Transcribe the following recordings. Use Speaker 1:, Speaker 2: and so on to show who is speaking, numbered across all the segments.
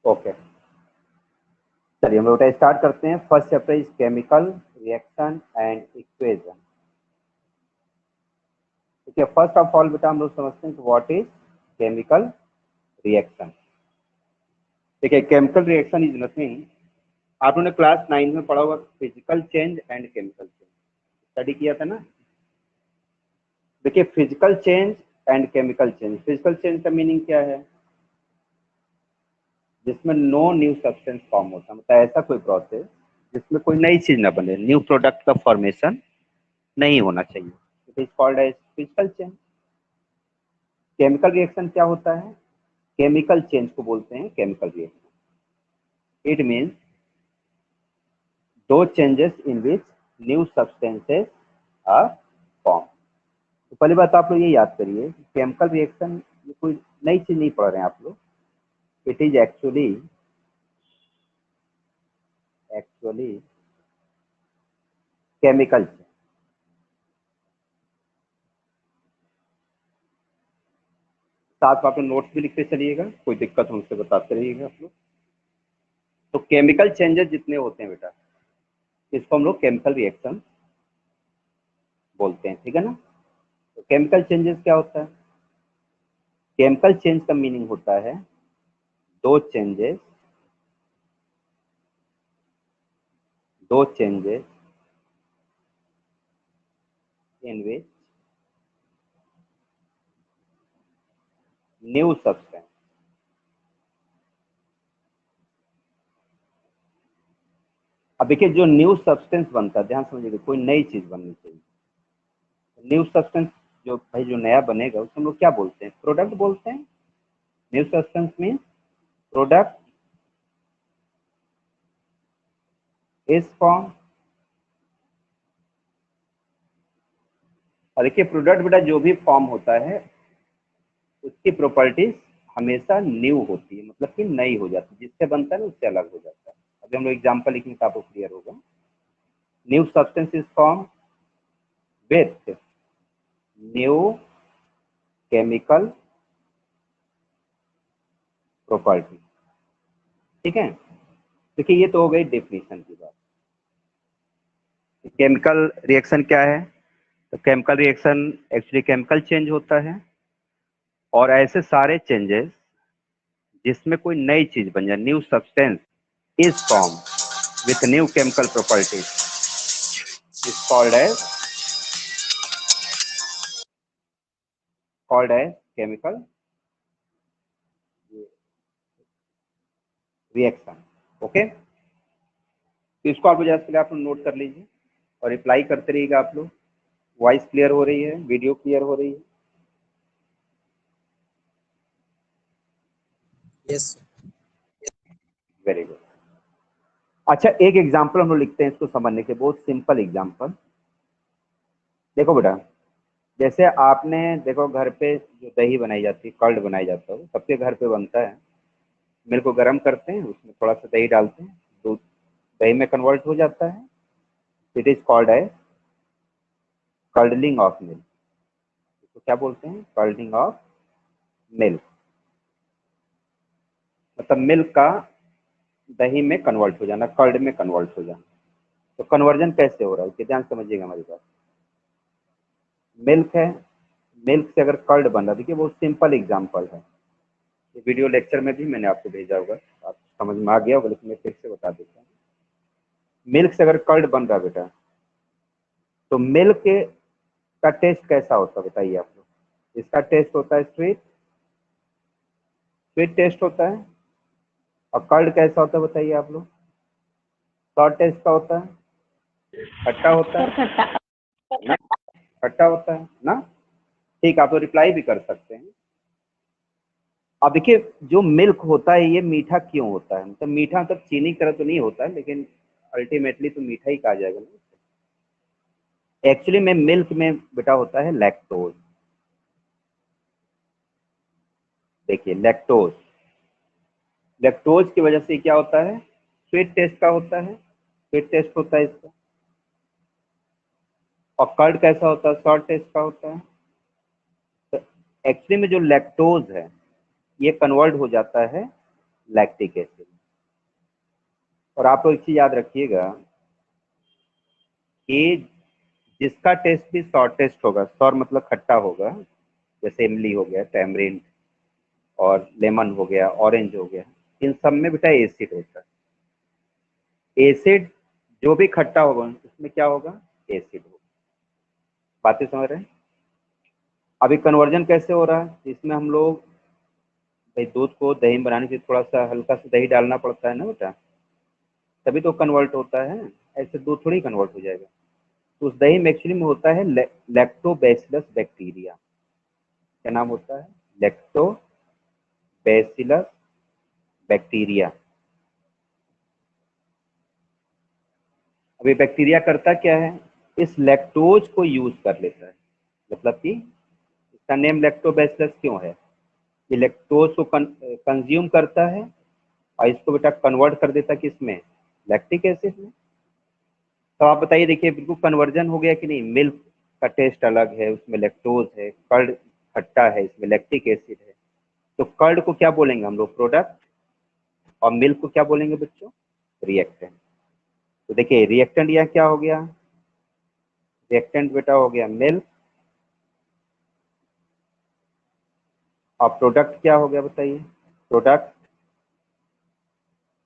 Speaker 1: Okay, चलिए हम लोग स्टार्ट करते हैं। First chapter is chemical reaction and equation. ठीक है, फर्स्ट ऑफ ऑल बेटा हम लोग समझते हैं कि व्हाट इज केमिकल रिएक्शन। ठीक है, केमिकल रिएक्शन इज नथिंग, आप लोगों ने क्लास 9 में पढ़ा हुआ physical change and chemical change study किया था ना। देखिए, physical change and chemical change, physical change का मीनिंग क्या है? जिसमें नो न्यू सब्सटेंस फॉर्म होता है, मतलब ऐसा कोई प्रोसेस जिसमें कोई नई चीज ना बने, न्यू प्रोडक्ट का फॉर्मेशन नहीं होना चाहिए, it is called as physical change. Chemical reaction क्या होता है? केमिकल चेंज को बोलते हैं केमिकल रिएक्शन। इट मीन्स दो changes in which new substances are form. तो पहली बात आप लोग ये याद करिए, केमिकल रिएक्शन ये कोई नई चीज नहीं पढ़ रहे हैं आप लोग, it is actually chemical change. साथ में आप नोट्स भी लिखते चलिएगा, कोई दिक्कत हो मुझसे बताते रहिएगा आप लोग। तो केमिकल चेंजेस जितने होते हैं बेटा, इसको हम लोग केमिकल रिएक्शन बोलते हैं, ठीक है ना। तो केमिकल चेंजेस क्या होता है? केमिकल चेंज का मीनिंग होता है दो changes in which new substance, अब देखिए जो न्यू सब्सटेंस बनता है, ध्यान समझिएगा, कोई नई चीज बननी चाहिए। न्यू सब्सटेंस जो भाई जो नया बनेगा उसको हम लोग क्या बोलते हैं? प्रोडक्ट बोलते हैं। New substance means product is form. और देखिए प्रोडक्ट बेटा जो भी फॉर्म होता है उसकी प्रॉपर्टीज हमेशा न्यू होती है, मतलब कि नई हो जाती है, जिससे बनता है ना उससे अलग हो जाता है। अभी हम लोग एग्जाम्पल लिखेंगे तो आपको क्लियर होगा। New substance is form with new chemical property. ठीक है, देखिए ये तो हो गई डेफिनेशन की बात। केमिकल रिएक्शन क्या है? तो chemical reaction actually chemical change होता है, और ऐसे सारे चेंजेस जिसमें कोई नई चीज बन जाए, new substance is form with new chemical properties is called as chemical reaction. Okay, तो इसको आप जैसे आप नोट कर लीजिए और रिप्लाई करते रहिएगा आप लोग। वॉइस क्लियर हो रही है, वीडियो क्लियर हो रही है?
Speaker 2: यस।
Speaker 1: Very good. अच्छा, एक एग्जांपल हम लोग लिखते हैं इसको समझने के, बहुत सिंपल एग्जांपल। देखो बेटा, जैसे आपने देखो घर पे जो दही बनाई जाती है, कर्ड बनाई जाता है, सबके घर पे बनता है। मिल्क को गर्म करते हैं, उसमें थोड़ा सा दही डालते हैं, दूध दही में कन्वर्ट हो जाता है, it is called as curdling of milk. इसको क्या बोलते हैं? कर्डलिंग ऑफ मिल्क, मतलब मिल्क का दही में कन्वर्ट हो जाना, कर्ड में कन्वर्ट हो जाना। तो कन्वर्जन कैसे हो रहा है, ध्यान समझिएगा हमारी बात। मिल्क है, मिल्क से अगर कर्ड बन रहा है, देखिए बहुत सिंपल एग्जांपल है, ये वीडियो लेक्चर में भी मैंने आपको भेजा होगा, आप समझ में आ गया होगा, लेकिन मैं फिर से बता देता हूँ। मिल्क से अगर कर्ड बन रहा बेटा, तो मिल्क का टेस्ट कैसा होता है बताइए आप लोग? इसका टेस्ट होता है स्वीट, स्वीट टेस्ट होता है। और कर्ड कैसा होता है बताइए आप लोग? सॉर टेस्ट का होता है, खट्टा होता है ना, खट्टा होता है ना। ठीक, आप तो रिप्लाई भी कर सकते हैं। अब देखिए जो मिल्क होता है ये मीठा क्यों होता है? मतलब मीठा मतलब चीनी की तरह तो नहीं होता है, लेकिन अल्टीमेटली तो मीठा ही कहा जाएगा ना। एक्चुअली में मिल्क में बेटा होता है लैक्टोज। देखिए लैक्टोज, लैक्टोज की वजह से क्या होता है? स्वीट टेस्ट का होता है, स्वीट टेस्ट होता है इसका। और कर्ड कैसा होता है? सॉर टेस्ट का होता है। तो एक्चुअली में जो लैक्टोज है ये कन्वर्ट हो जाता है लैक्टिक एसिड। और आप लोग एक चीज याद रखिएगा कि जिसका टेस्ट भी सॉर टेस्ट होगा, सॉर मतलब खट्टा होगा, जैसे इमली हो गया, टैमरिंड और लेमन हो गया, ऑरेंज हो गया, इन सब में बेटा एसिड होता है। एसिड जो भी खट्टा होगा उसमें क्या होगा, एसिड होगा। बातें समझ रहे हैं? अभी कन्वर्जन कैसे हो रहा है, इसमें हम लोग भाई दूध को दही बनाने के लिए थोड़ा सा हल्का सा दही डालना पड़ता है ना बेटा, तभी तो कन्वर्ट होता है, ऐसे दूध थोड़ी कन्वर्ट हो जाएगा। तो उस दही में एक्चुअली में होता है लैक्टोबैसिलस बैक्टीरिया। क्या नाम होता है, लैक्टोबैसिलस बैक्टीरिया। अभी बैक्टीरिया करता क्या है, इस लैक्टोज को यूज कर लेता है, मतलब कि इसका नेम लैक्टोबैसिलस क्यों है, ये लैक्टोज को कंज्यूम करता है और इसको बेटा कन्वर्ट कर देता है किसमें, लैक्टिक एसिड में। तो आप बताइए, देखिए बिल्कुल कन्वर्जन हो गया कि नहीं। मिल्क का टेस्ट अलग है, उसमें लैक्टोज है, कर्ड खट्टा है, इसमें लैक्टिक एसिड है। तो कर्ड को क्या बोलेंगे हम लोग, प्रोडक्ट, और मिल्क को क्या बोलेंगे बच्चों, रिएक्टेंट। तो देखिए रिएक्टेंट यह क्या हो गया, रिएक्टेंट बेटा हो गया मिल्क, और प्रोडक्ट क्या हो गया बताइए, प्रोडक्ट,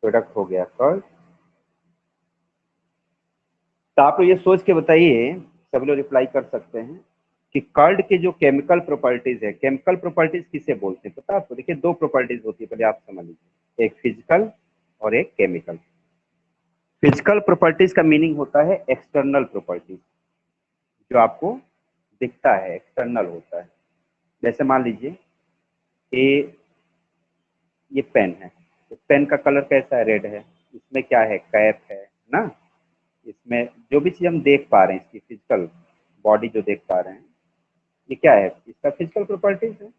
Speaker 1: प्रोडक्ट हो गया कर्ड। तो आप लोग ये सोच के बताइए, सभी लोग रिप्लाई कर सकते हैं कि कर्ड के जो केमिकल प्रॉपर्टीज है, केमिकल प्रॉपर्टीज किसे बोलते हैं पता है आपको। देखिए दो प्रॉपर्टीज होती है, पहले आप समझ लीजिए, एक फिजिकल और एक केमिकल। फिजिकल प्रॉपर्टीज का मीनिंग होता है एक्सटर्नल प्रॉपर्टीज, जो आपको दिखता है, एक्सटर्नल होता है। जैसे मान लीजिए कि ये पेन है, तो पेन का कलर कैसा है, रेड है, इसमें क्या है, कैप है ना, इसमें जो भी चीज हम देख पा रहे हैं, इसकी फिजिकल बॉडी जो देख पा रहे हैं, ये क्या है, इसका फिजिकल प्रॉपर्टीज है।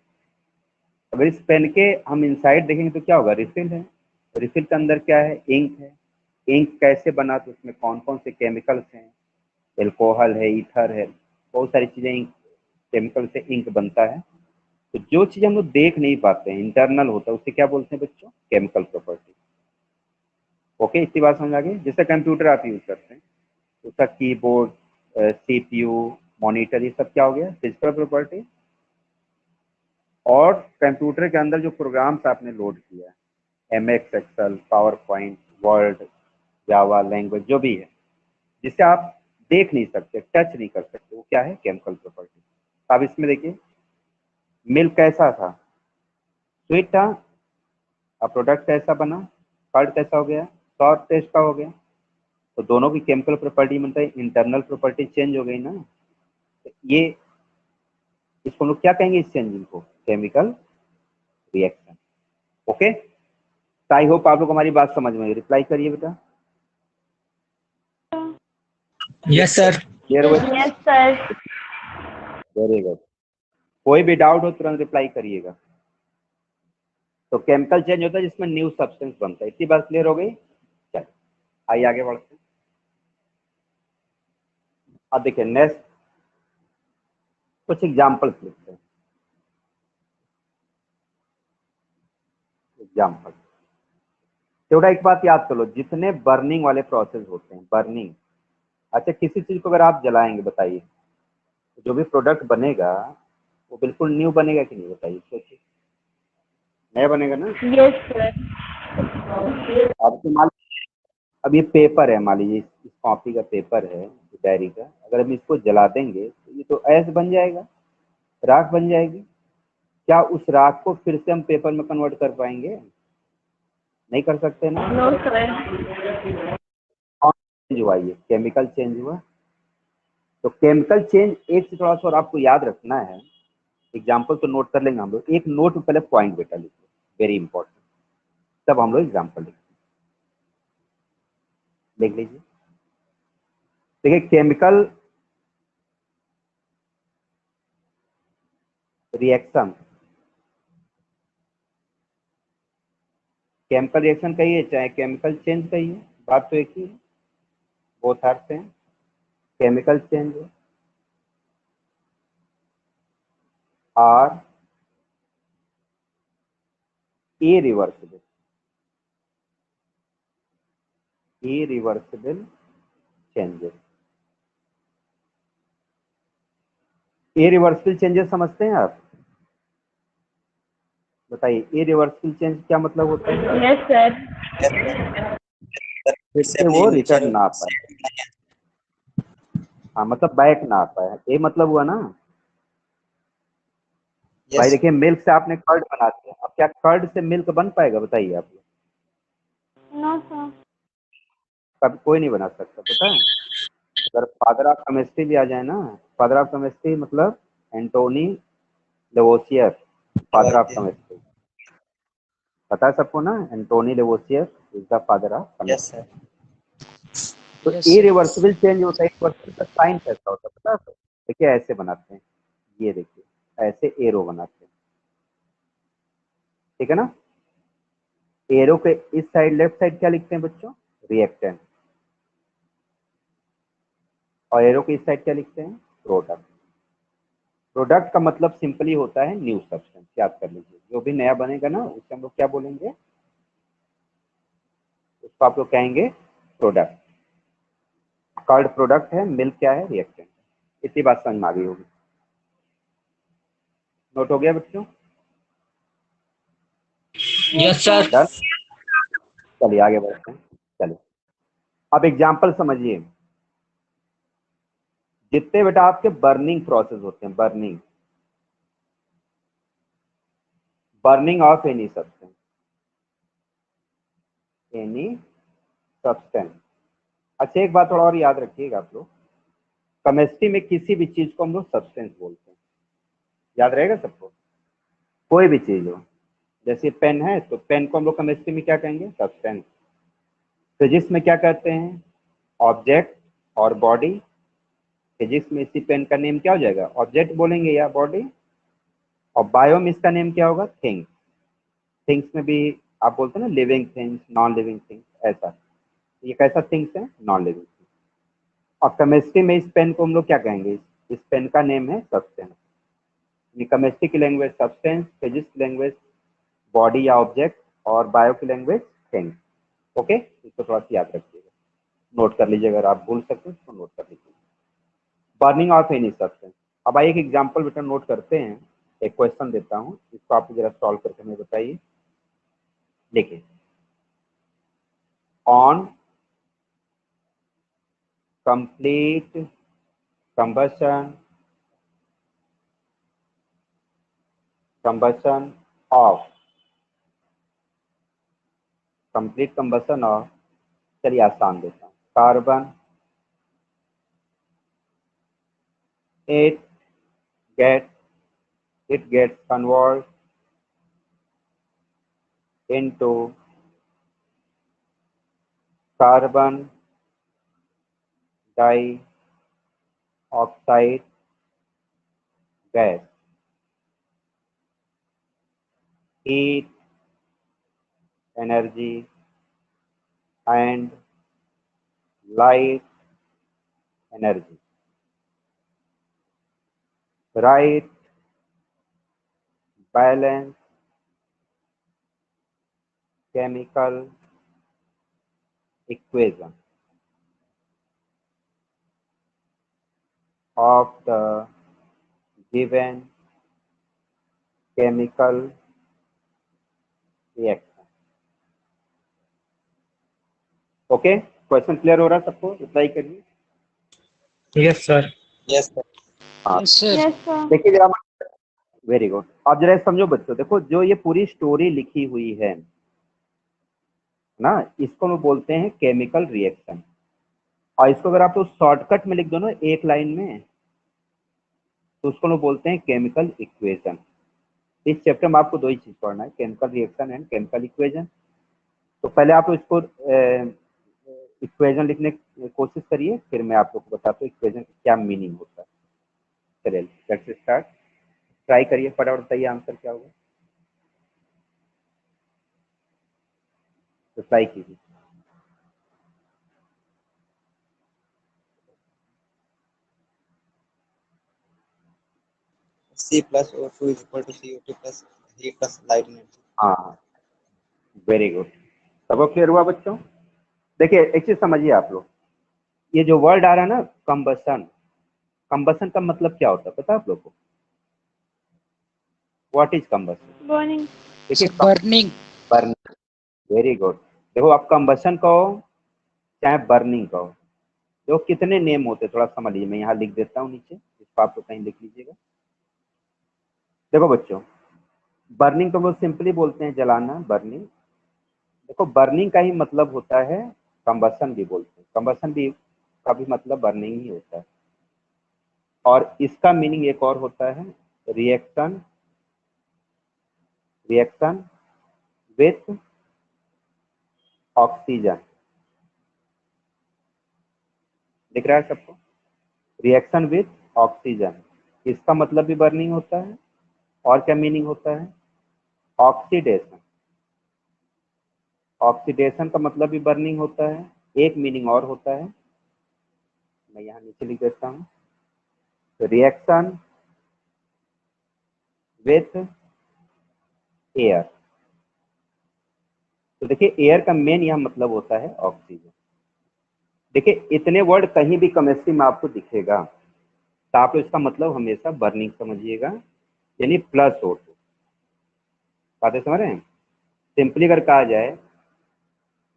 Speaker 1: अगर इस पेन के हम इनसाइड देखेंगे तो क्या होगा, रिफिल है, तो रिफिल के अंदर क्या है, इंक है। इंक कैसे बना, तो उसमें कौन कौन से केमिकल्स हैं, एल्कोहल है, ईथर है, बहुत सारी चीजें इंक, केमिकल से इंक बनता है। तो जो चीज हम लोग देख नहीं पाते हैं, इंटरनल होता है, उसे क्या बोलते हैं बच्चों, केमिकल प्रॉपर्टी। ओके, इतनी बात समझ आ गई। जैसे कंप्यूटर आप यूज करते हैं, उसका कीबोर्ड, सीपीयू, मॉनिटर, ये सब क्या हो गया, फिजिकल प्रॉपर्टी। और कंप्यूटर के अंदर जो प्रोग्राम्स आपने लोड किया है, MS, Excel, PowerPoint, Word, Java language, जो भी है, जिसे आप देख नहीं सकते, टच नहीं कर सकते, वो क्या है, केमिकल प्रॉपर्टी। अब इसमें देखिए मिल्क कैसा था, स्वीट था, अब प्रोडक्ट कैसा बना, कर्ड कैसा हो गया, सॉर टेस्ट का हो गया। तो दोनों की केमिकल प्रॉपर्टी मतलब इंटरनल प्रॉपर्टी चेंज हो गई ना। तो ये, इसको हम लोग क्या कहेंगे, इस चेंजिंग को chemical reaction. Okay, I hope आप लोग हमारी बात समझ में, रिप्लाई करिए बेटा।
Speaker 2: Yes sir.
Speaker 1: क्लियर हुआ,
Speaker 3: यस सर।
Speaker 1: Very good. कोई भी डाउट हो तुरंत रिप्लाई करिएगा। तो केमिकल चेंज होता है जिसमें न्यू सब्सटेंस बनता है, इतनी बात क्लियर हो गई। चलिए आइए आगे बढ़ते हैं। अब देखिए नेक्स्ट कुछ एग्जाम्पल्स लिखते हैं। एग्जाम्पल, थोड़ा एक बात याद कर लो, जितने बर्निंग वाले प्रोसेस होते हैं, बर्निंग, अच्छा किसी चीज को अगर आप जलाएंगे बताइए, तो जो भी प्रोडक्ट बनेगा वो बिल्कुल न्यू बनेगा कि नहीं, बताइए सोचिए, नया बनेगा ना।
Speaker 3: Yes sir.
Speaker 1: अब तो मान, अब ये पेपर है, मान लीजिए इस कॉपी का पेपर है, डायरी का, अगर हम इसको जला देंगे तो ये तो ऐश बन जाएगा, राख बन जाएगी। क्या उस राख को फिर से हम पेपर में कन्वर्ट कर पाएंगे, नहीं कर सकते ना।
Speaker 3: No sir.
Speaker 1: चेंज हुआ, ये केमिकल चेंज हुआ। तो केमिकल चेंज, एक से थोड़ा सा और आपको याद रखना है, एग्जाम्पल तो नोट कर लेंगे हम लोग, एक नोट में पहले पॉइंट बेटा लिखो, वेरी इंपॉर्टेंट, तब हम लोग एग्जाम्पल लिख लीजिए। देखिए केमिकल रिएक्शन, केमिकल रिएक्शन कहिए चाहे केमिकल चेंज कहिए, बात तो एक ही है, both are same. Chemical change are irreversible, irreversible changes. Irreversible changes समझते हैं आप? बताइए, इरिवर्सिबल चेंज क्या मतलब होता है?
Speaker 3: Yes sir.
Speaker 1: फिर से वो रिटर्न ना आ पाए। हाँ, मतलब बैक ना आ पाए, ये मतलब हुआ ना। भाई देखिए, मिल्क से आपने कर्ड बना दिया, अब क्या कर्ड से मिल्क बन पाएगा? बताइए आप।
Speaker 3: No sir.
Speaker 1: कभी कोई नहीं बना सकता, पता है। अगर फादर ऑफ केमिस्ट्री भी आ जाए ना, फादर ऑफ केमिस्ट्री मतलब Antoine Lavoisier, father of chemistry, पता है सबको ना, Antoine Lavoisier is the father of chemistry. तो इरिवर्सिबल चेंज होता है, इरिवर्सिबल का साइन कैसा होता है पता है? देखिए ऐसे बनाते हैं, ये देखिए ऐसे एरो बनाते हैं, ठीक है ना। एरो के इस साइड लेफ्ट साइड क्या लिखते हैं बच्चों? रिएक्टेंट। और एरो के इस साइड क्या लिखते हैं? प्रोडक्ट। प्रोडक्ट का मतलब सिंपली होता है न्यू सब्सटेंस, याद कर लीजिए। जो भी नया बनेगा ना उससे हम लोग क्या बोलेंगे? उसको आप लोग कहेंगे प्रोडक्ट। कर्ड प्रोडक्ट है, मिल्क क्या है? रिएक्टेंट। इतनी बात समझ में आ गई होगी। नोट हो गया बच्चों?
Speaker 2: Yes sir.
Speaker 1: डन। चलिए आगे बढ़ते हैं। चलिए अब एग्जाम्पल समझिए। जितने बेटा आपके बर्निंग प्रोसेस होते हैं, बर्निंग ऑफ एनी सब्सटेंस, अच्छा एक बात थोड़ा और याद रखिएगा आप लोग, केमिस्ट्री में किसी भी चीज को हम लोग सब्सटेंस बोलते हैं, याद रहेगा सबको। कोई भी चीज हो, जैसे पेन है तो पेन को हम लोग केमिस्ट्री में क्या कहेंगे? सब्सटेंस। फिजिक्स में क्या कहते हैं? ऑब्जेक्ट और बॉडी। फिजिक्स में इसी पेन का नेम क्या हो जाएगा? ऑब्जेक्ट बोलेंगे या बॉडी। और बायो में इसका नेम क्या होगा? थिंग्स। थिंग्स में भी आप बोलते हैं ना, living things, non living things, ऐसा। ये कैसा थिंग्स है? Non living things. और केमिस्ट्री में इस पेन को हम लोग क्या कहेंगे? इस पेन का नेम है सब्सटेंस। केमिस्ट्री की लैंग्वेज सब्सटेंस, फिजिक्स की लैंग्वेज बॉडी या ऑब्जेक्ट, और बायो की लैंग्वेज थिंग्स। ओके, इसको थोड़ा सा याद रखिएगा, नोट कर लीजिए। अगर आप भूल सकते हैं तो नोट कर लीजिए। Burning of any substance. अब आइए एक एग्जांपल बेटा नोट करते हैं। एक क्वेश्चन देता हूं, इसको आप जरा सॉल्व करके हमें बताइए। देखिए, on complete combustion of complete combustion of, चलिए आसान देता हूँ, carbon, it gets converted into carbon dioxide gas. Heat, energy and light energy. Write balance chemical equation of the given chemical reaction. Okay, question clear हो रहा है सबको? Reply करिए।
Speaker 2: Yes sir.
Speaker 1: हाँ
Speaker 3: यस सर।
Speaker 1: देखिए जरा, वेरी गुड। अब जरा समझो बच्चों, देखो जो ये पूरी स्टोरी लिखी हुई है ना, इसको हम बोलते हैं केमिकल रिएक्शन। और इसको अगर आप तो शॉर्टकट में लिख दो ना एक लाइन में, तो उसको लोग बोलते हैं केमिकल इक्वेशन। इस चैप्टर में आपको दो ही चीज पढ़ना है, chemical reaction and chemical equation. तो पहले आप इसको इक्वेशन लिखने की कोशिश करिए, फिर मैं आप लोग को बताता हूँ इक्वेशन का क्या मीनिंग होता है। चलिए लेट्स स्टार्ट, ट्राई करिए, फटाफट बताइए आंसर क्या होगा, ट्राई कीजिए।
Speaker 4: C plus O2 is equal to CO2 plus heat plus light energy.
Speaker 1: हाँ, वेरी गुड। सबको क्लियर हुआ बच्चों? देखिए एक चीज समझिए आप लोग, ये जो वर्ड आ रहा है ना कंबसन, कंबसन का मतलब क्या होता है पता है आप लोग को? What is combustion?
Speaker 3: बर्निंग।
Speaker 1: देखिए
Speaker 2: बर्निंग।
Speaker 1: Burning, very good. देखो आप कंबसन कहो चाहे बर्निंग कहो, देखो कितने नेम होते हैं, थोड़ा समझ लीजिए, मैं यहाँ लिख देता हूँ नीचे, इसको आप लोग कहीं लिख लीजिएगा। देखो बच्चों, बर्निंग तो वो सिंपली बोलते हैं जलाना, बर्निंग। देखो बर्निंग का ही मतलब होता है कंबसन भी बोलते हैं, कंबसन भी का भी मतलब बर्निंग ही होता है। और इसका मीनिंग एक और होता है रिएक्शन, रिएक्शन विथ ऑक्सीजन। दिख रहा है सबको? रिएक्शन विथ ऑक्सीजन, इसका मतलब भी बर्निंग होता है। और क्या मीनिंग होता है? ऑक्सीडेशन, ऑक्सीडेशन का मतलब भी बर्निंग होता है। एक मीनिंग और होता है, मैं यहाँ नीचे लिख देता हूँ, रिएक्शन विथ एयर। तो देखिए एयर का मेन यहाँ मतलब होता है ऑक्सीजन। देखिए इतने वर्ड कहीं भी केमिस्ट्री में आपको दिखेगा तो आप इसका मतलब हमेशा बर्निंग समझिएगा, यानी प्लस O2। बातें समझ रहे हैं? सिंपली अगर कहा जाए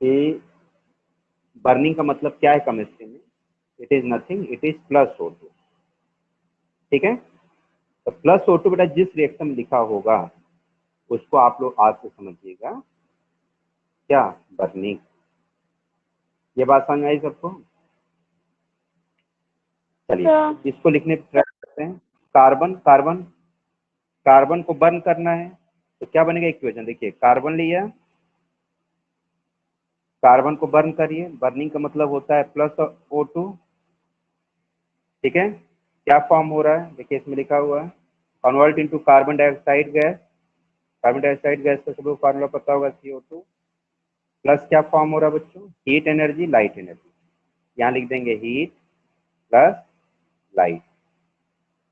Speaker 1: कि बर्निंग का मतलब क्या है केमिस्ट्री में, it is nothing, it is plus O2। ठीक है, तो प्लस O2 बेटा जिस रिएक्शन में लिखा होगा उसको आप लोग आज से समझिएगा क्या, बर्निंग। ये बात समझ आई सबको? चलिए
Speaker 3: सर
Speaker 1: इसको लिखने पर ट्राई करते हैं। कार्बन, कार्बन, कार्बन को बर्न करना है तो क्या बनेगा इक्वेशन? देखिए कार्बन लिया, कार्बन को बर्न करिए, बर्निंग का मतलब होता है प्लस O2। ठीक है, क्या फॉर्म हो रहा है? देखिए इसमें लिखा हुआ है convert into carbon dioxide gas. Carbon dioxide gas का सबको फार्मूला पता होगा CO2। प्लस क्या फॉर्म हो रहा है बच्चों? Heat energy, light energy. यहाँ लिख देंगे हीट प्लस लाइट।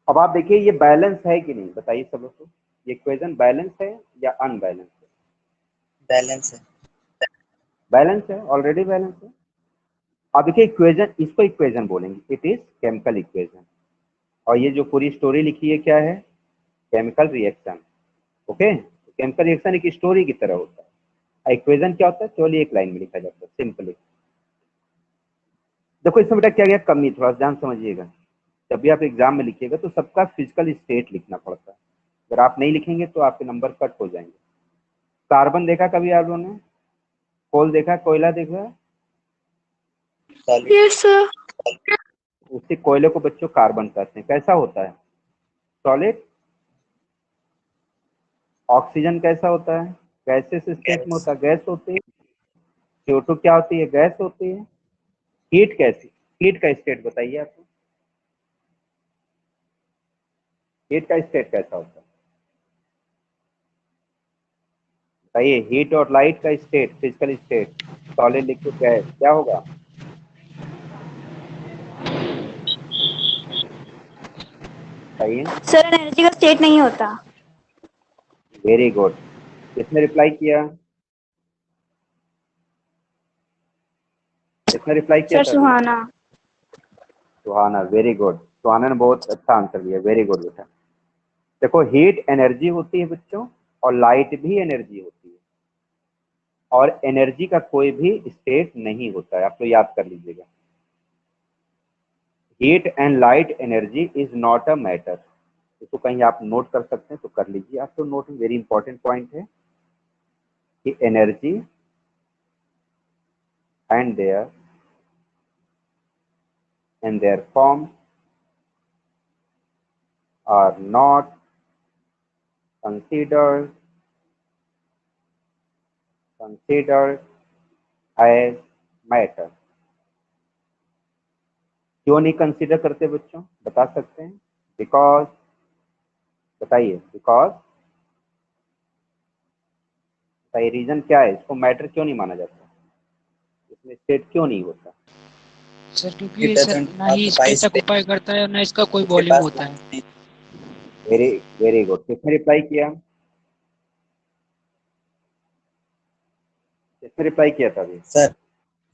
Speaker 1: अब आप देखिए ये बैलेंस है कि नहीं, बताइए सब लोग को, ये इक्वेशन बैलेंस है या अनबैलेंस है?
Speaker 4: बैलेंस है।
Speaker 1: बैलेंस है, ऑलरेडी बैलेंस है। अब देखिए इक्वेशन, इसको इक्वेशन बोलेंगे, इट इज केमिकल इक्वेशन। और ये जो पूरी स्टोरी लिखी है क्या है? Chemical reaction. Okay, chemical reaction एक स्टोरी की तरह होता है। इक्वेशन क्या होता है? केवल एक लाइन में लिखा जाता है सिंपली। देखो इसमें बेटा क्या क्या कमी, थोड़ा ध्यान समझिएगा। जब भी आप एग्जाम में लिखिएगा तो सबका फिजिकल स्टेट लिखना पड़ता है, अगर आप नहीं लिखेंगे तो आपके नंबर कट हो जाएंगे। कार्बन देखा कभी आप लोगों ने? कोल देखा, कोयला देखा?
Speaker 4: सॉलिड।
Speaker 3: Yes sir.
Speaker 1: उसी कोयले को बच्चों कार्बन कहते हैं। कैसा होता है? सॉलिड। ऑक्सीजन कैसा होता है? गैसेस स्टेट में
Speaker 4: गैस।
Speaker 1: होता है, गैस होती है। CO2 क्या होती है? गैस होती है। हीट कैसी, हीट का स्टेट बताइए आपको, हीट का स्टेट कैसा होता है बताइए? हीट और लाइट का state, physical state, solid liquid gas, क्या होगा? बताइए।
Speaker 3: सर एनर्जी का स्टेट नहीं होता।
Speaker 1: वेरी गुड, किसने रिप्लाई किया? किसने रिप्लाई किया
Speaker 3: सर
Speaker 1: था अभी?
Speaker 3: सुहाना।
Speaker 1: सुहाना, वेरी गुड। सुहाना ने बहुत अच्छा आंसर दिया, वेरी गुड बेटा। देखो हीट एनर्जी होती है बच्चों, और लाइट भी एनर्जी होती है, और एनर्जी का कोई भी स्टेट नहीं होता है, आप तो याद कर लीजिएगा। Heat and light energy is not a matter. इसको कहीं आप नोट कर सकते हैं तो कर लीजिए, आप तो नोट, वेरी इंपॉर्टेंट पॉइंट है कि energy and their form are not considered as matter। क्यों नहीं कंसीडर करते बच्चों, बता सकते हैं? बिकॉज, बताइए बिकॉज, बताइए रीजन क्या है, इसको मैटर क्यों नहीं माना जाता, इसमें स्टेट क्यों नहीं होता?
Speaker 2: सर क्योंकि
Speaker 4: इट
Speaker 2: ये सर
Speaker 4: डजंट
Speaker 2: ना ही स्पेस
Speaker 4: ऑक्युपाइज
Speaker 2: ऑक्यूपाई करता है और ना इसका कोई
Speaker 4: इसके
Speaker 2: वॉल्यूम
Speaker 4: पास
Speaker 2: होता है।
Speaker 4: नहीं।
Speaker 1: वेरी वेरी गुड, किसने रिप्लाई किया? किसने रिप्लाई किया था अभी?
Speaker 4: सर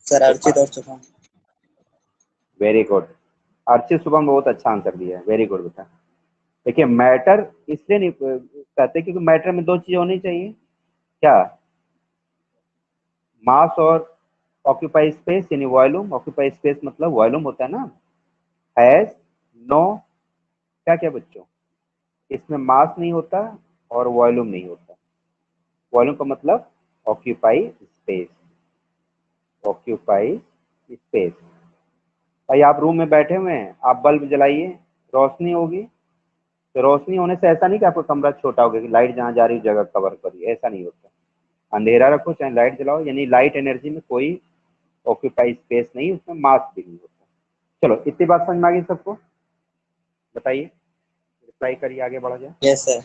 Speaker 4: सर अर्चित और शुभम।
Speaker 1: Very good. अर्चित शुभम बहुत अच्छा आंसर दिया है, वेरी गुड बेटा। देखिए मैटर इसलिए नहीं कहते क्योंकि मैटर में दो चीजें होनी चाहिए, क्या, मास और ऑक्यूपाई स्पेस, यानी वॉल्यूम। ऑक्यूपाई स्पेस मतलब वॉल्यूम होता है ना, हैज, नो, क्या क्या बच्चों, इसमें मास नहीं होता और वॉल्यूम नहीं होता। वॉल्यूम का मतलब ऑक्यूपाई स्पेस, ऑक्यूपाई स्पेस। भाई आप रूम में बैठे हुए हैं, आप बल्ब जलाइए, रोशनी होगी, तो रोशनी होने से ऐसा नहीं कि आपका कमरा छोटा हो गया कि लाइट जहाँ जा रही है जगह कवर करिए, ऐसा नहीं होता। अंधेरा रखो चाहे लाइट जलाओ, यानी लाइट एनर्जी में कोई ऑक्यूपाई स्पेस नहीं, उसमें मास भी नहीं होता। चलो इतनी बात समझ में आ गई सबको, बताइए, रिप्लाई करिए, आगे बढ़ा जाए।
Speaker 4: Yes sir.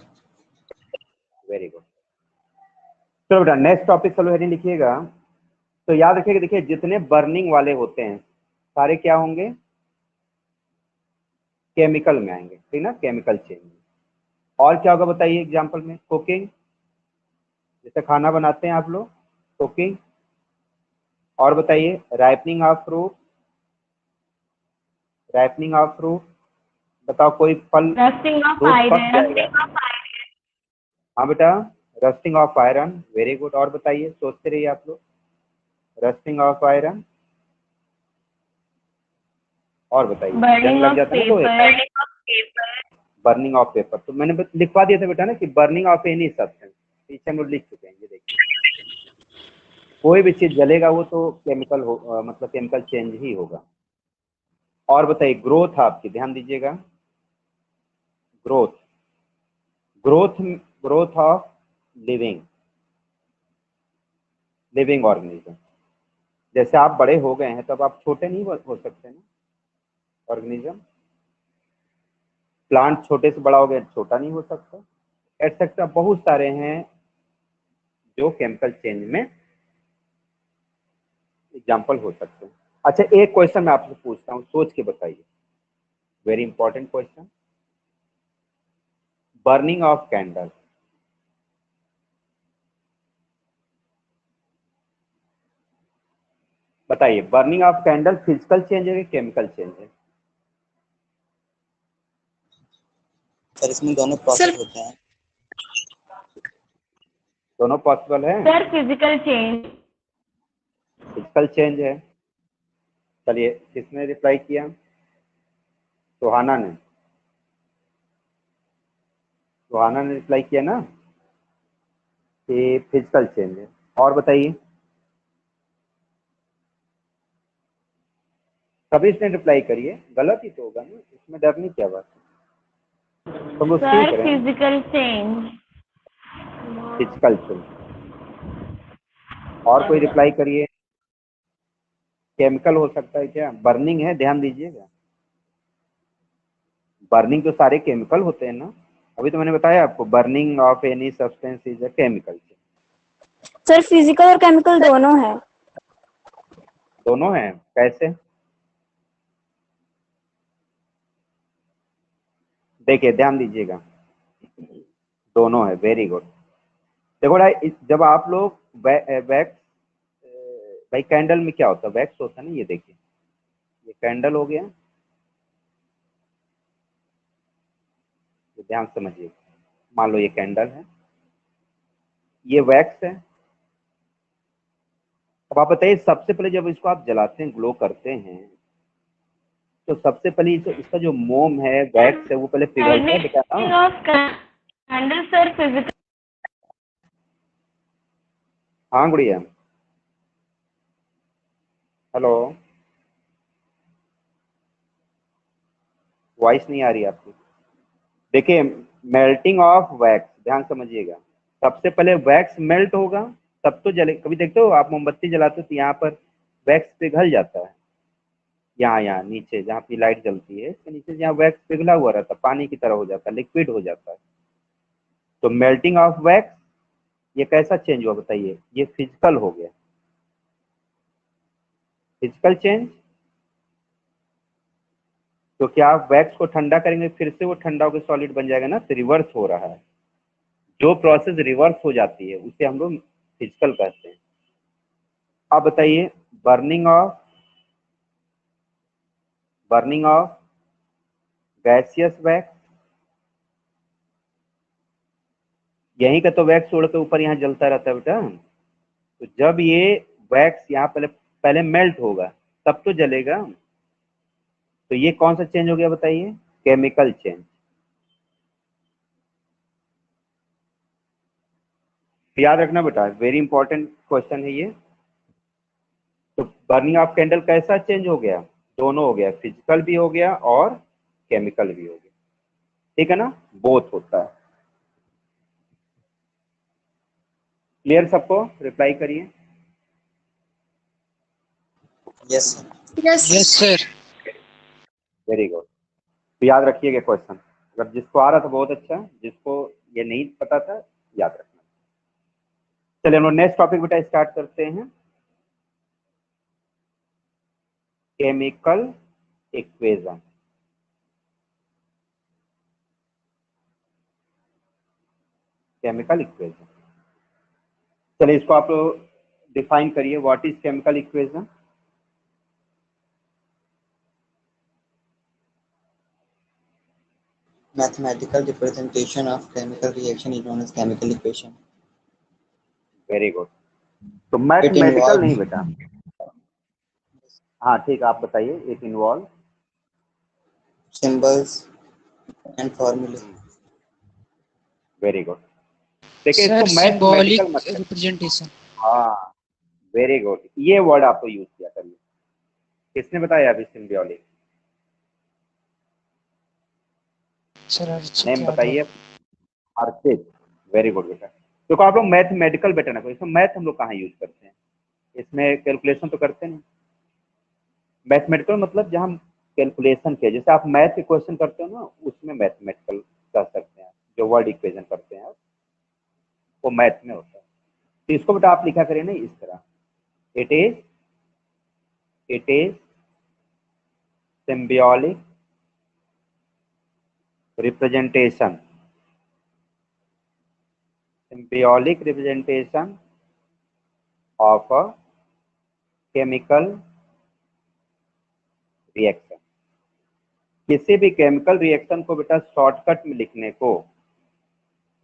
Speaker 1: Very good. चलो बेटा नेक्स्ट टॉपिक चलो हेडिंग लिखिएगा। तो याद रखिएगा, देखिए जितने बर्निंग वाले होते हैं सारे क्या होंगे, केमिकल में आएंगे, ठीक ना, केमिकल चेंज। और क्या होगा बताइए एग्जांपल में, कुकिंग, जैसे खाना बनाते हैं आप लोग, कुकिंग। और बताइए ripening of fruit, ripening of fruit, बताओ कोई फल,
Speaker 3: रस्टिंग ऑफ
Speaker 1: फ्रूट पक
Speaker 3: आयरन।
Speaker 1: जाएगा। हाँ बेटा, rusting of iron, very good. और बताइए, सोचते रहिए आप लोग, रस्टिंग ऑफ आयरन। और बताइए, जंग
Speaker 3: बर्निंग
Speaker 1: लग
Speaker 3: ऑफ
Speaker 1: जाता है ना लोहे का, बर्निंग ऑफ पेपर। तो मैंने लिखवा दिया था बेटा ना कि बर्निंग ऑफ एनी सब्सटेंस, पीछे हम लोग लिख चुके हैं, ये देखिए कोई भी चीज जलेगा वो तो केमिकल हो, मतलब केमिकल चेंज ही होगा। और बताइए ग्रोथ, आपकी ध्यान दीजिएगा, growth, growth, growth of living, living organism. जैसे आप बड़े हो गए हैं तब आप छोटे नहीं हो सकते ना, ऑर्गेनिज्म। प्लांट छोटे से बड़ा हो गया, छोटा नहीं हो सकता, एटसेट्रा, बहुत सारे हैं जो केमिकल चेंज में एग्जाम्पल हो सकते हैं। अच्छा एक क्वेश्चन मैं आपसे पूछता हूँ, सोच के बताइए, very important question, burning of candle, बताइए burning of candle physical change है कि केमिकल चेंज है?
Speaker 4: सर इसमें दोनों प्रोसेस होते हैं।
Speaker 1: दोनों पॉसिबल है।
Speaker 3: Sir physical change.
Speaker 1: Physical change है। चलिए किसने रिप्लाई किया, सुहाना ने, सुहाना ने रिप्लाई किया ना कि फिजिकल चेंज है। और बताइए, सभी इसने रिप्लाई करिए, गलत ही तो होगा ना, इसमें डरने क्या बात है, तो लोग सीख
Speaker 3: सर
Speaker 1: रहे हैं।
Speaker 3: Physical change.
Speaker 1: Physical change. और कोई रिप्लाई करिए, केमिकल हो सकता है क्या, बर्निंग है, ध्यान दीजिएगा, बर्निंग तो सारे केमिकल होते हैं ना, अभी तो मैंने बताया आपको, burning of any substance is a chemical.
Speaker 3: Sir physical और केमिकल दोनों है।
Speaker 1: दोनों हैं, कैसे, देखिए ध्यान दीजिएगा, दोनों है, वेरी गुड। देखो बड़ा, जब आप लोग वैक्स, भाई कैंडल में क्या होता है, वैक्स होता है ना, ये देखिए ये कैंडल हो गया, तो ध्यान समझिए, मान लो ये कैंडल है, ये वैक्स है। अब आप बताइए सबसे पहले जब इसको आप जलाते हैं, ग्लो करते हैं, तो सबसे पहले इसका जो मोम है, वैक्स है, वो पहले पिघलता है बेटा ना।
Speaker 3: Of candle sir physical.
Speaker 1: हाँ गुड़िया, हेलो, वॉइस नहीं आ रही आपकी। देखिए मेल्टिंग ऑफ वैक्स, ध्यान समझिएगा, सबसे पहले वैक्स मेल्ट होगा तब तो जले। कभी देखते हो आप मोमबत्ती जलाते हो तो यहाँ पर वैक्स पिघल जाता है, यहाँ यहाँ नीचे जहाँ पे लाइट जलती है इसके नीचे जहाँ वैक्स पिघला हुआ रहता है, पानी की तरह हो जाता है, लिक्विड हो जाता है। तो मेल्टिंग ऑफ वैक्स, ये कैसा चेंज हुआ बताइए, ये फिजिकल हो गया, फिजिकल चेंज। तो क्या आप वैक्स को ठंडा करेंगे फिर से वो ठंडा होकर सॉलिड बन जाएगा ना, तो रिवर्स हो रहा है, जो प्रोसेस रिवर्स हो जाती है उसे हम लोग फिजिकल कहते हैं। आप बताइए, बर्निंग ऑफ गैसियस वैक्स, यहीं का तो वैक्स छोड़ के ऊपर यहाँ जलता रहता है बेटा। तो जब ये वैक्स यहाँ पहले मेल्ट होगा तब तो जलेगा। तो ये कौन सा चेंज हो गया बताइए? Chemical change. याद रखना बेटा, वेरी इंपॉर्टेंट क्वेश्चन है ये। तो बर्निंग ऑफ कैंडल कैसा चेंज हो गया? दोनों हो गया, फिजिकल भी हो गया और केमिकल भी हो गया, ठीक है ना, बोथ होता है। क्लियर सबको? रिप्लाई करिए।
Speaker 4: Yes
Speaker 2: yes sir.
Speaker 1: Very good. तो याद रखिएगा क्वेश्चन, अगर जिसको आ रहा था बहुत अच्छा, जिसको ये नहीं पता था याद रखना। चलिए हम लोग नेक्स्ट टॉपिक बेटा स्टार्ट करते हैं, केमिकल इक्वेशन। केमिकल इक्वेशन, चलिए इसको आप डिफाइन करिए, what is chemical equation?
Speaker 4: Mathematical representation of chemical reaction is known as chemical equation.
Speaker 1: Very good. तो
Speaker 4: इट
Speaker 1: मैथमेटिकल नहीं
Speaker 4: इन्वॉल्व
Speaker 1: बेटा, हाँ ठीक है, आप बताइए। इट इन्वॉल्व
Speaker 4: सिंबल्स एंड फॉर्मूले।
Speaker 1: Very good. देखिए
Speaker 2: सर
Speaker 1: इसको मैथमेटिकल
Speaker 2: सिंबॉलिक
Speaker 1: मत करिए।
Speaker 2: रिप्रेजेंटेशन।
Speaker 1: हाँ वेरी गुड, ये वर्ड आपको यूज किया करिए। किसने बताया अभी symbolic?
Speaker 2: Sir Archit
Speaker 1: name
Speaker 2: Yadav.
Speaker 1: बताइए। अर्चित, वेरी गुड बेटा। देखो आप लोग मैथमेटिकल बेटा ना, इसमें मैथ हम लोग कहाँ यूज करते हैं? इसमें कैलकुलेशन तो करते नहीं। मैथमेटिकल मतलब जहाँ हम कैलकुलेशन के, जैसे आप मैथ के क्वेश्चन करते हो ना, उसमें मैथमेटिकल कह सकते हैं। जो वर्ड इक्वेशन करते हैं वो मैथ में होता है। तो इसको बेटा आप लिखा करिए ना इस तरह, it is symbolic representation of a chemical reaction। किसी भी केमिकल रिएक्शन को बेटा शॉर्टकट में लिखने को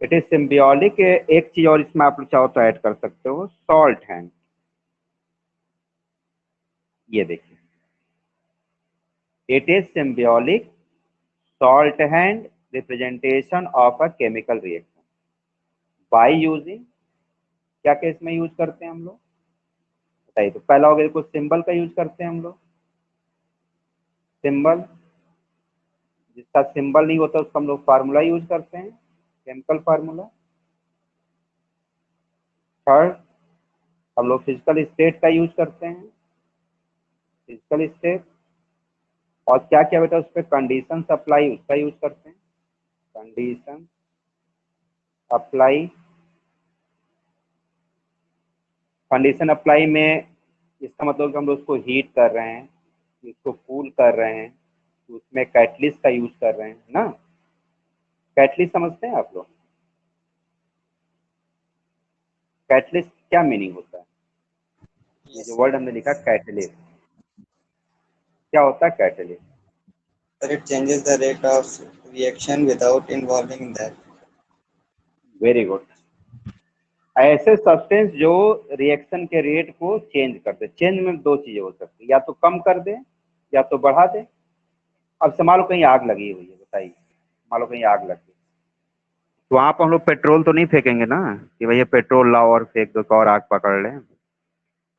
Speaker 1: इट इज सिम्बियोलिक। एक चीज और इसमें आप लोग चाहो तो ऐड कर सकते हो, सॉल्ट हैंड। ये देखिए, it is symbolic shorthand representation of a chemical reaction by using, क्या केस में यूज करते हैं हम लोग बताइए? तो पहला हो गया कुछ सिंबल का यूज करते हैं हम लोग, सिंबल। जिसका सिंबल नहीं होता उसका हम लोग फार्मूला यूज करते हैं, केमिकल फार्मूला। थर्ड, हम लोग फिजिकल स्टेट का यूज करते हैं, फिजिकल स्टेट। और क्या क्या बेटा उस पर कंडीशन अप्लाई, उसका यूज करते हैं, कंडीशन अप्लाई। कंडीशन अप्लाई में इसका मतलब कि हम लोग उसको हीट कर रहे हैं, इसको कूल कर रहे हैं, उसमें कैटलिस्ट का यूज कर रहे हैं ना। कैटलिस्ट समझते हैं आप लोग? कैटलिस्ट क्या मीनिंग होता है? ये जो वर्ड हमने लिखा कैटलिस्ट, क्या होता है catalyst?
Speaker 4: But it changes the rate of reaction without involving that.
Speaker 1: Very good. ऐसे सब्सटेंस जो रिएक्शन के रेट को चेंज कर दे। चेंज में दो चीजें हो सकती है, या तो कम कर दे या तो बढ़ा दे। अब से मान लो कहीं आग लगी हुई है, बताइए, मान लो कहीं आग लगी, तो वहां पर हम लोग पेट्रोल तो नहीं फेंकेंगे ना कि भैया पेट्रोल लाओ और फेंक दो तो और आग पकड़ लें। तो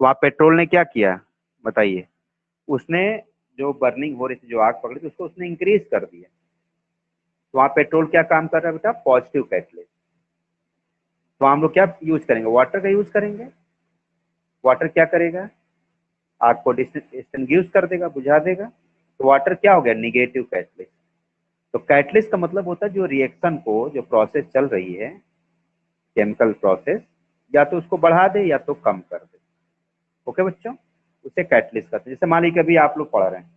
Speaker 1: वहाँ पेट्रोल ने क्या किया बताइए? उसने जो बर्निंग हो रही थी, जो आग पकड़ी थी, उसको उसने इंक्रीज कर दिया। तो वहाँ पेट्रोल क्या काम कर रहा है बेटा? Positive catalyst. तो हम लोग क्या यूज करेंगे? वाटर का यूज करेंगे। वाटर क्या करेगा? आग को एक्सटिंग्विश कर देगा, बुझा देगा। तो वाटर क्या हो गया? Negative catalyst. तो कैटलिस्ट का मतलब होता है जो रिएक्शन को, जो प्रोसेस चल रही है केमिकल प्रोसेस, या तो उसको बढ़ा दे या तो कम कर दे। ओके बच्चों, उसे कैटलिस्ट कहते हैं। जैसे मान लीजिए कभी आप लोग पढ़ रहे हैं,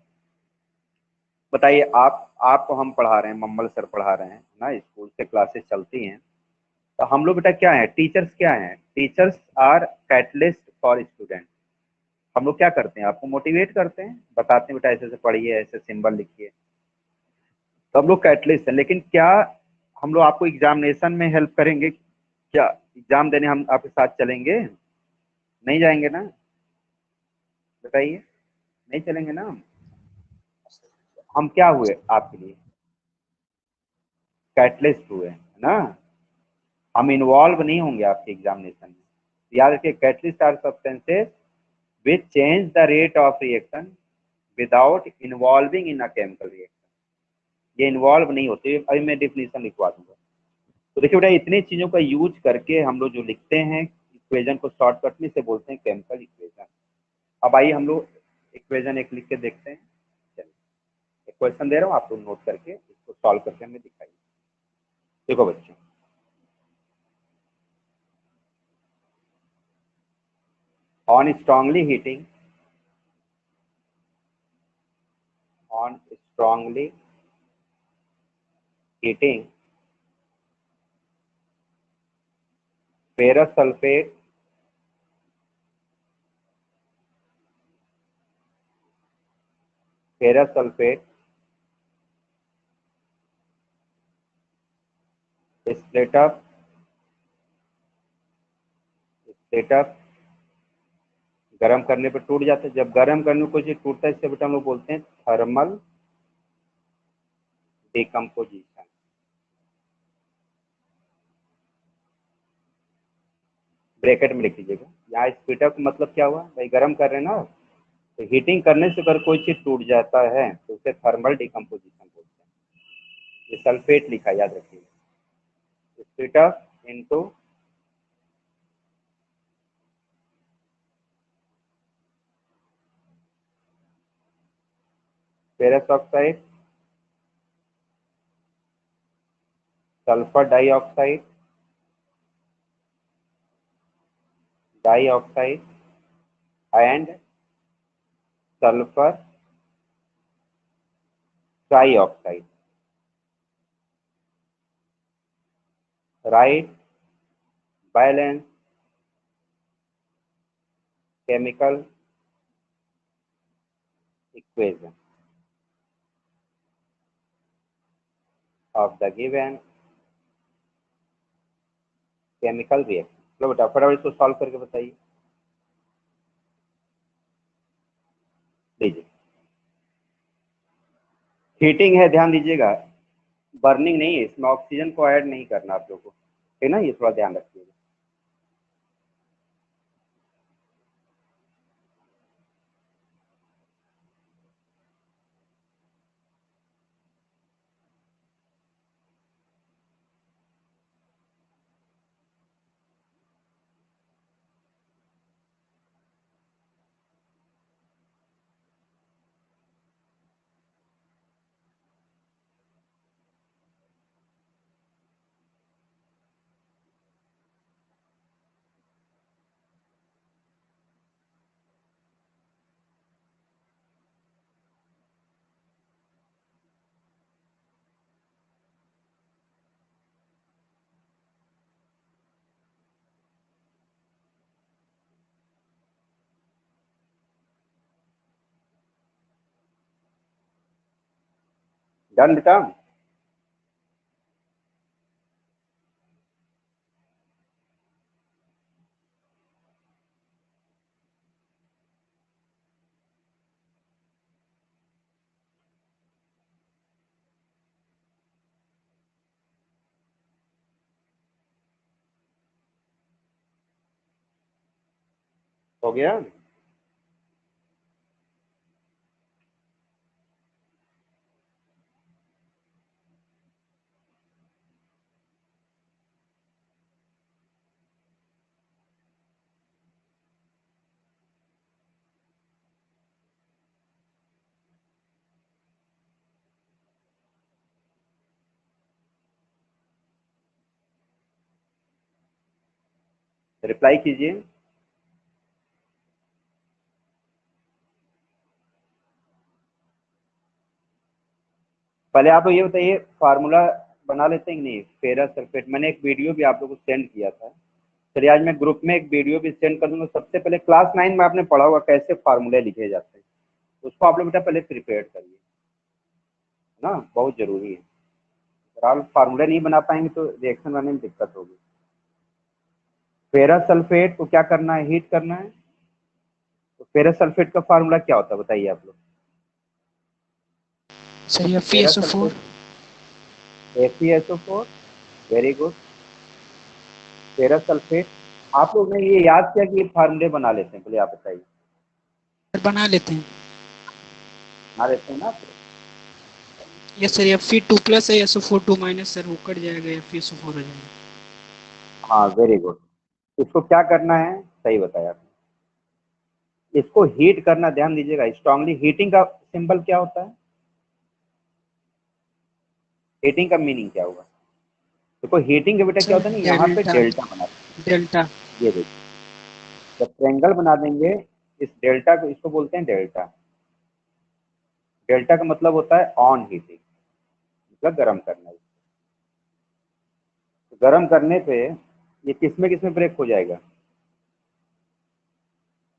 Speaker 1: बताइए, आपको हम पढ़ा रहे हैं, मम्मल सर पढ़ा रहे हैं ना, स्कूल से क्लासेस चलती हैं, तो हम लोग बेटा क्या है? टीचर्स क्या हैं? Teachers are catalyst for student. हम लोग क्या करते हैं, आपको मोटिवेट करते हैं, बताते हैं बेटा ऐसे ऐसे पढ़िए, ऐसे सिंबल लिखिए, तो हम लोग कैटलिस्ट हैं। लेकिन क्या हम लोग आपको एग्जामिनेशन में हेल्प करेंगे? क्या एग्जाम देने हम आपके साथ चलेंगे? नहीं जाएंगे ना, बताइए, नहीं चलेंगे ना। हम क्या हुए आपके लिए? कैटलिस्ट हुए, है ना। हम इन्वॉल्व नहीं होंगे आपके एग्जामिनेशन में। याद रखिए, catalyst are substances which change the rate of reaction without involving in a chemical reaction. ये इन्वॉल्व नहीं होते। अभी मैं डिफिनेशन लिखवा दूंगा। तो देखिए बेटा, इतनी चीजों का यूज करके हम लोग जो लिखते हैं इक्वेशन को शॉर्टकट में से बोलते हैं केमिकल इक्वेशन। अब आइए हम लोग इक्वेशन एक लिख के देखते हैं। चलिए, एक क्वेश्चन दे रहा हूँ, आप लोग नोट करके इसको सॉल्व करके हमें दिखाइए। देखो बच्चों, on strongly heating ferrous sulfate split up गर्म करने पर टूट जाता है। जब गर्म करने में कोई चीज टूटता है, इससे बेटा हम लोग बोलते हैं थर्मल डिकम्पोजिशन। ब्रैकेट में लिख लीजिएगा। यहाँ स्प्लिट अप मतलब क्या हुआ भाई, गर्म कर रहे हैं ना, तो हीटिंग करने से अगर कोई चीज टूट जाता है तो उसे थर्मल डिकम्पोजिशन बोलते हैं। ये सल्फेट लिखा, याद रखिए, split up into ferrous oxide, sulphur dioxide and sulphur trioxide. Right balance chemical equation of the given chemical reaction. चलो बेटा फटाफट इसको सॉल्व करके बताइए। लीजिए, हीटिंग है, ध्यान दीजिएगा, बर्निंग नहीं है, इसमें ऑक्सीजन को ऐड नहीं करना आप लोगों को, है ना, ये थोड़ा ध्यान रखिएगा। डन बेटा, हो गया। रिप्लाई कीजिए। पहले आप लोग ये बताइए, फार्मूला बना लेते हैं कि नहीं फेरस सल्फेट? मैंने एक वीडियो भी आप लोगों को सेंड किया था, चलिए आज मैं ग्रुप में एक वीडियो भी सेंड कर दूंगा। सबसे पहले क्लास 9 में आपने पढ़ा होगा कैसे फार्मूले लिखे जाते हैं, उसको आप लोग बेटा पहले प्रिपेयर करिए, है ना, बहुत जरूरी है। अगर आप फार्मूले नहीं बना पाएंगे तो रिएक्शन बनाने में दिक्कत होगी। फेरस सल्फेट को क्या करना है, हीट करना है। तो फेरस सल्फेट का फार्मूला क्या होता है बताइए आप लोग।
Speaker 2: Sir FeSO4।
Speaker 1: FeSO4, very good. Ferrous sulphate आप लोग ने ये याद किया कि ये फार्मूले बना लेते हैं, पहले आप बताइए।
Speaker 2: सर बना लेते हैं।
Speaker 1: बना लेते हैं ना आप लोग?
Speaker 2: यस सर, Fe2 प्लस है SO4 2 माइनस, सर वो कट जाएगा, FeSO4 हो जाएगा।
Speaker 1: हाँ वेरी गुड। इसको क्या करना है, सही बताया आपने। इसको हीट करना, ध्यान दीजिएगा स्ट्रांगली। हीटिंग का सिंबल क्या होता है, हीटिंग का मीनिंग क्या होगा। देखो हीटिंग का बेटा क्या होता है ना, यहाँ पे डेल्टा बनाते हैं।
Speaker 2: डेल्टा।
Speaker 1: ये देखिए जब ट्रायंगल बना देंगे इस डेल्टा को, इसको बोलते हैं डेल्टा। डेल्टा का मतलब होता है ऑन हीटिंग, मतलब गर्म करना। तो गर्म करने पे ये किसमें ब्रेक हो जाएगा।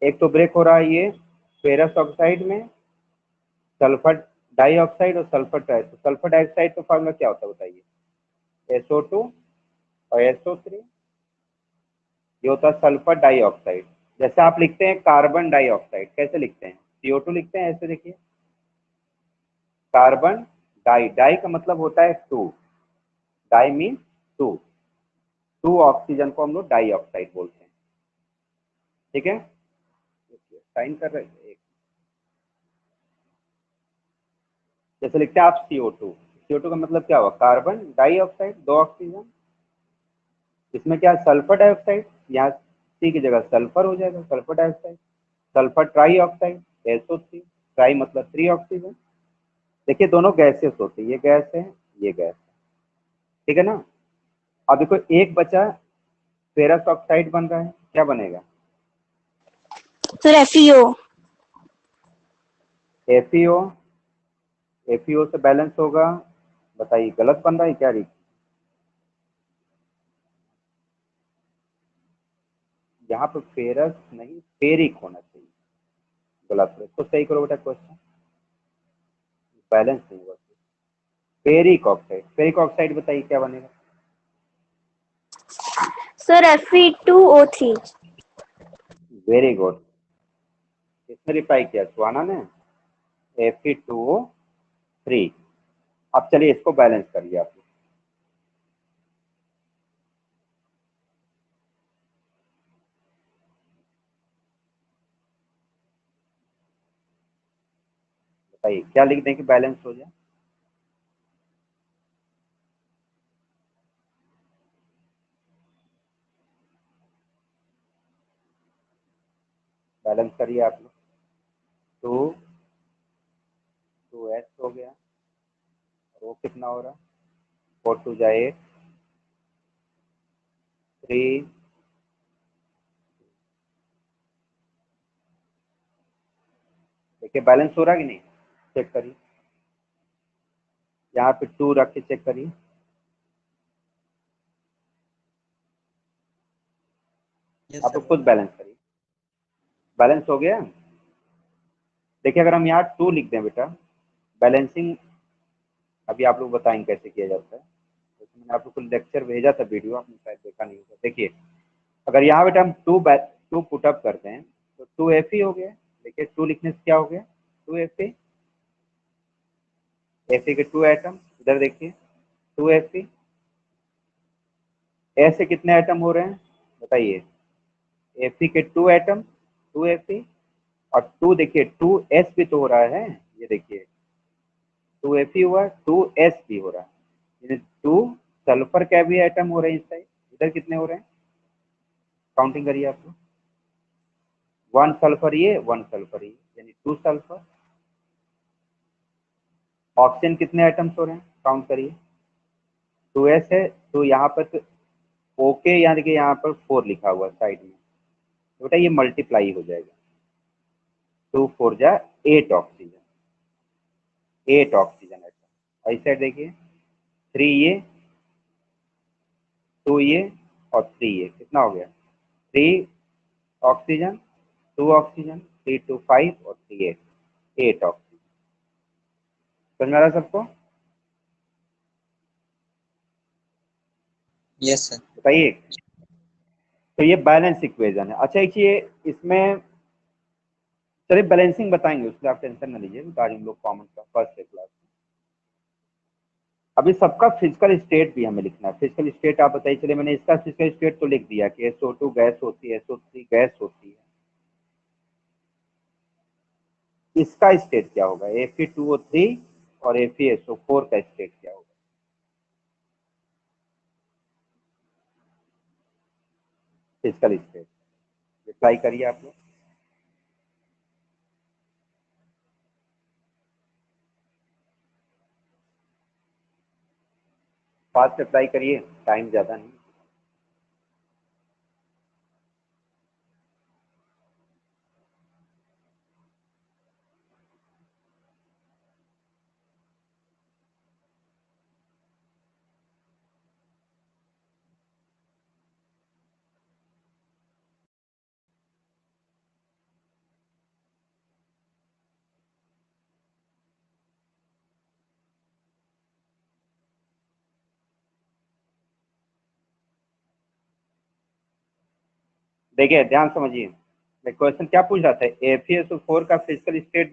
Speaker 1: एक तो ब्रेक हो रहा है ये फेरस ऑक्साइड में, सल्फर डाइऑक्साइड और सल्फर ट्राइ। तो सल्फर डाइऑक्साइड का फार्मूला क्या होता है बताइए, SO2 और SO3। ये होता है सल्फर डाइऑक्साइड। जैसे आप लिखते हैं कार्बन डाइऑक्साइड, कैसे लिखते हैं, CO2 लिखते हैं, ऐसे देखिए कार्बन डाई। डाई का मतलब होता है two, di mean two. Two oxygen को हम लोग डाइऑक्साइड बोलते हैं, ठीक है। साइन कर रहे हैं। जैसे लिखते हैं आप CO2, CO2 का मतलब क्या हुआ, कार्बन डाइऑक्साइड, दो ऑक्सीजन। इसमें क्या है, सल्फर डाइऑक्साइड, यहाँ सी की जगह सल्फर हो जाएगा, sulphur dioxide. Sulphur try oxide, SO3। Try मतलब 3 ऑक्सीजन। देखिए दोनों गैसेस होते हैं, ये गैस है, ये गैस है, ठीक है ना। अब देखो एक बचा फेरस ऑक्साइड बन रहा है, क्या बनेगा,
Speaker 3: सर FeO।
Speaker 1: FeO। FeO से बैलेंस होगा, बताइए गलत बन रहा है क्या, यहाँ पे फेरस नहीं फेरिक होना चाहिए, गलत है। तो सही करो बेटा क्वेश्चन, बैलेंस नहीं हुआ। फेरिक ऑक्साइड, फेरिक ऑक्साइड बताइए क्या बनेगा।
Speaker 3: Sir Fe2O3।
Speaker 1: वेरी गुड, इसने रिप्लाई किया सुहाना ने, Fe2O3। अब चलिए इसको बैलेंस करिए आप। बताइए क्या लिख दें कि बैलेंस हो जाए। बैलेंस करिए आप लोग। 2 2S हो गया, और वो कितना हो रहा है, 4 2 जा 8, 3। देखिए बैलेंस हो रहा है कि नहीं, चेक करिए, यहाँ पे 2 रख के चेक करिए।
Speaker 4: Yes,
Speaker 1: आप
Speaker 4: sir.
Speaker 1: खुद बैलेंस करिए, बैलेंस हो गया। देखिए अगर हम यहाँ 2 लिख दें बेटा, बैलेंसिंग अभी आप लोग बताएंगे कैसे किया जाता है। तो मैंने आप लोग को लेक्चर भेजा था वीडियो, आपने शायद देखा नहीं होगा। देखिए अगर यहाँ बेटा हम 2 पुटअप करते हैं तो 2Fe हो गया। देखिए 2 लिखने से क्या हो गया, 2Fe। Fe के 2 एटम, इधर देखिए 2Fe। ऐसे कितने एटम हो रहे हैं बताइए, Fe के 2 एटम, 2Fe। और 2 देखिए 2S भी तो हो रहा है, ये देखिए 2Fe हुआ, 2S भी हो रहा है, यानी 2 सल्फर का भी एटम हो रहे हैं इस साइड। इधर कितने हो रहे हैं, काउंटिंग करिए आप लोग। 1 सल्फर ये, 1 सल्फर ये, यानी 2 सल्फर। ऑक्सीजन कितने एटम्स हो रहे हैं, काउंट करिए। 2S है तो यहाँ पर तो ओके, यहाँ देखिए यहाँ पर 4 लिखा हुआ साइड में, तो बेटा ये मल्टीप्लाई हो जाएगा। 2 4 जा 8 ऑक्सीजन, 8 ऑक्सीजन एटम। और इस साइड देखिए 3 ये, 2 ये और 3 ये, कितना हो गया 3 ऑक्सीजन, 2 ऑक्सीजन, 3 2 5 और 3 8 ऑक्सीजन। समझ में आ रहा है सबको?
Speaker 4: Yes, sir.
Speaker 1: बताइए। तो ये बैलेंस इक्वेशन है। अच्छा एक चीज इसमें, चलिए बैलेंसिंग बताएंगे, उसके आप टेंशन ना लीजिए, आज हम लोग कॉमन का फर्स्ट क्लास। अभी सबका फिजिकल स्टेट भी हमें लिखना है। फिजिकल स्टेट आप बताइए। चलिए मैंने इसका फिजिकल स्टेट तो लिख दिया कि SO2 गैस होती है, SO3 गैस होती है। इसका स्टेट क्या होगा? Fe2O3 और FeSO4 का स्टेट क्या होगा? फिजिकल स्टेट रिप्लाई करिए आप लोग। फास्ट रिप्लाई करिए, टाइम ज्यादा नहीं। देखिए ध्यान समझिए, मैं क्वेश्चन क्या पूछ रहा था? FeSO4 का फिजिकल स्टेट